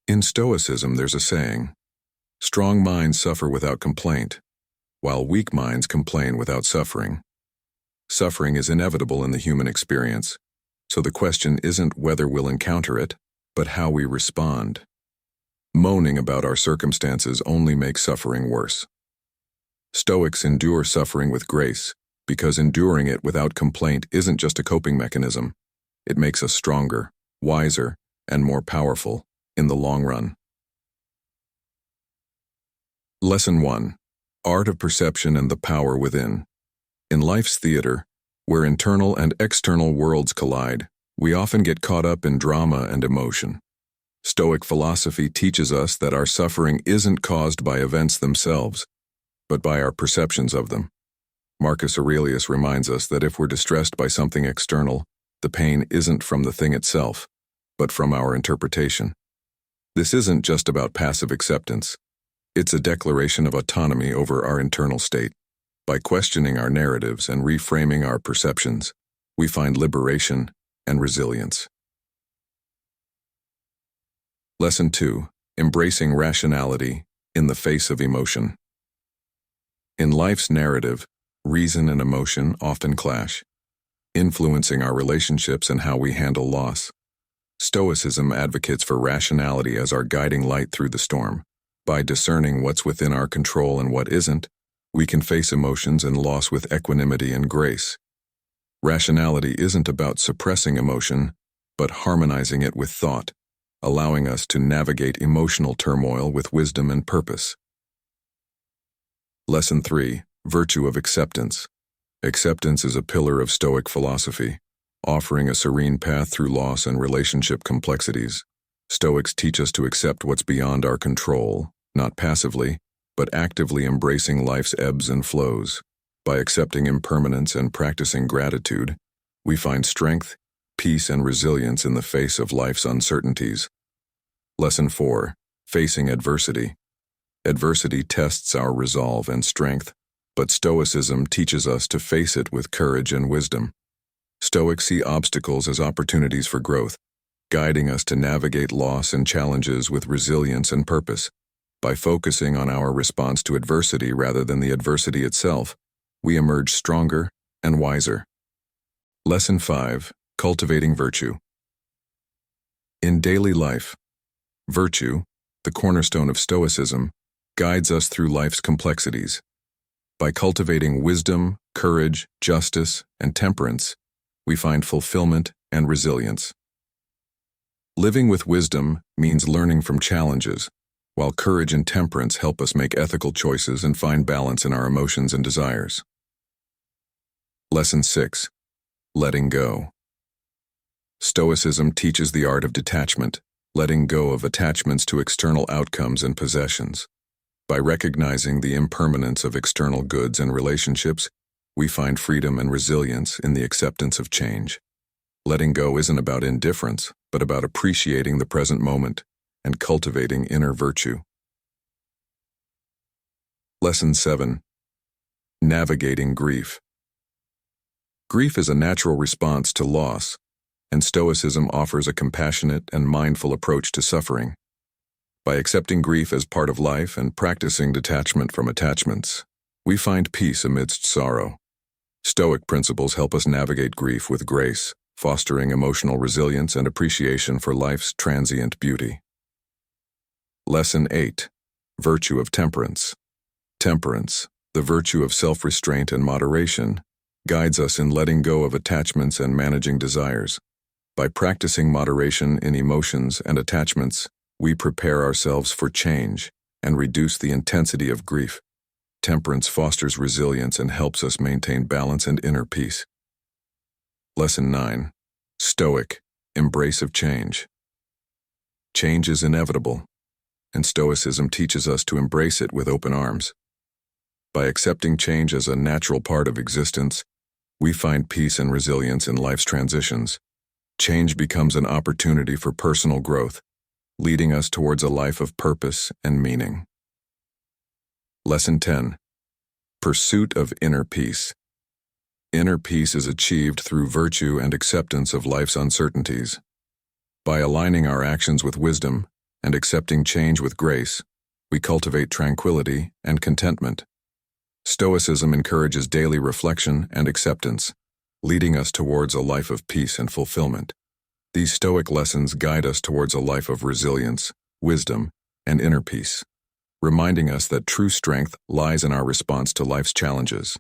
In Stoicism, there's a saying, strong minds suffer without complaint, while weak minds complain without suffering. Suffering is inevitable in the human experience, so the question isn't whether we'll encounter it, but how we respond. Moaning about our circumstances only makes suffering worse. Stoics endure suffering with grace, because enduring it without complaint isn't just a coping mechanism. It makes us stronger, wiser, and more powerful in the long run. Lesson 1. Art of Perception and the Power Within. In life's theater, where internal and external worlds collide, we often get caught up in drama and emotion. Stoic philosophy teaches us that our suffering isn't caused by events themselves, but by our perceptions of them. Marcus Aurelius reminds us that if we're distressed by something external, the pain isn't from the thing itself, but from our interpretation. This isn't just about passive acceptance. It's a declaration of autonomy over our internal state. By questioning our narratives and reframing our perceptions, we find liberation and resilience. Lesson 2. Embracing rationality in the face of emotion. In life's narrative, reason and emotion often clash, influencing our relationships and how we handle loss. Stoicism advocates for rationality as our guiding light through the storm. By discerning what's within our control and what isn't, we can face emotions and loss with equanimity and grace. Rationality isn't about suppressing emotion, but harmonizing it with thought, allowing us to navigate emotional turmoil with wisdom and purpose. Lesson 3. Virtue of Acceptance. Acceptance is a pillar of Stoic philosophy, offering a serene path through loss and relationship complexities. Stoics teach us to accept what's beyond our control, not passively, but actively embracing life's ebbs and flows. By accepting impermanence and practicing gratitude, we find strength, peace, and resilience in the face of life's uncertainties. Lesson 4. Facing adversity. Adversity tests our resolve and strength, but Stoicism teaches us to face it with courage and wisdom. Stoics see obstacles as opportunities for growth, guiding us to navigate loss and challenges with resilience and purpose. By focusing on our response to adversity rather than the adversity itself, we emerge stronger and wiser. Lesson 5. Cultivating Virtue. In daily life, virtue, the cornerstone of Stoicism, guides us through life's complexities. By cultivating wisdom, courage, justice, and temperance, we find fulfillment and resilience. Living with wisdom means learning from challenges, while courage and temperance help us make ethical choices and find balance in our emotions and desires. Lesson 6. Letting Go. Stoicism teaches the art of detachment, letting go of attachments to external outcomes and possessions. By recognizing the impermanence of external goods and relationships, we find freedom and resilience in the acceptance of change. Letting go isn't about indifference, but about appreciating the present moment and cultivating inner virtue. Lesson 7. Navigating Grief. Grief is a natural response to loss, and Stoicism offers a compassionate and mindful approach to suffering. By accepting grief as part of life and practicing detachment from attachments, we find peace amidst sorrow. Stoic principles help us navigate grief with grace, fostering emotional resilience and appreciation for life's transient beauty. Lesson 8. Virtue of Temperance. Temperance, the virtue of self-restraint and moderation, guides us in letting go of attachments and managing desires. By practicing moderation in emotions and attachments, we prepare ourselves for change and reduce the intensity of grief. Temperance fosters resilience and helps us maintain balance and inner peace. Lesson 9. Stoic, Embrace of Change. Change is inevitable, and Stoicism teaches us to embrace it with open arms. By accepting change as a natural part of existence, we find peace and resilience in life's transitions. Change becomes an opportunity for personal growth, leading us towards a life of purpose and meaning. Lesson 10. Pursuit of Inner Peace. Inner peace is achieved through virtue and acceptance of life's uncertainties. By aligning our actions with wisdom and accepting change with grace, we cultivate tranquility and contentment. Stoicism encourages daily reflection and acceptance, leading us towards a life of peace and fulfillment. These Stoic lessons guide us towards a life of resilience, wisdom, and inner peace, reminding us that true strength lies in our response to life's challenges.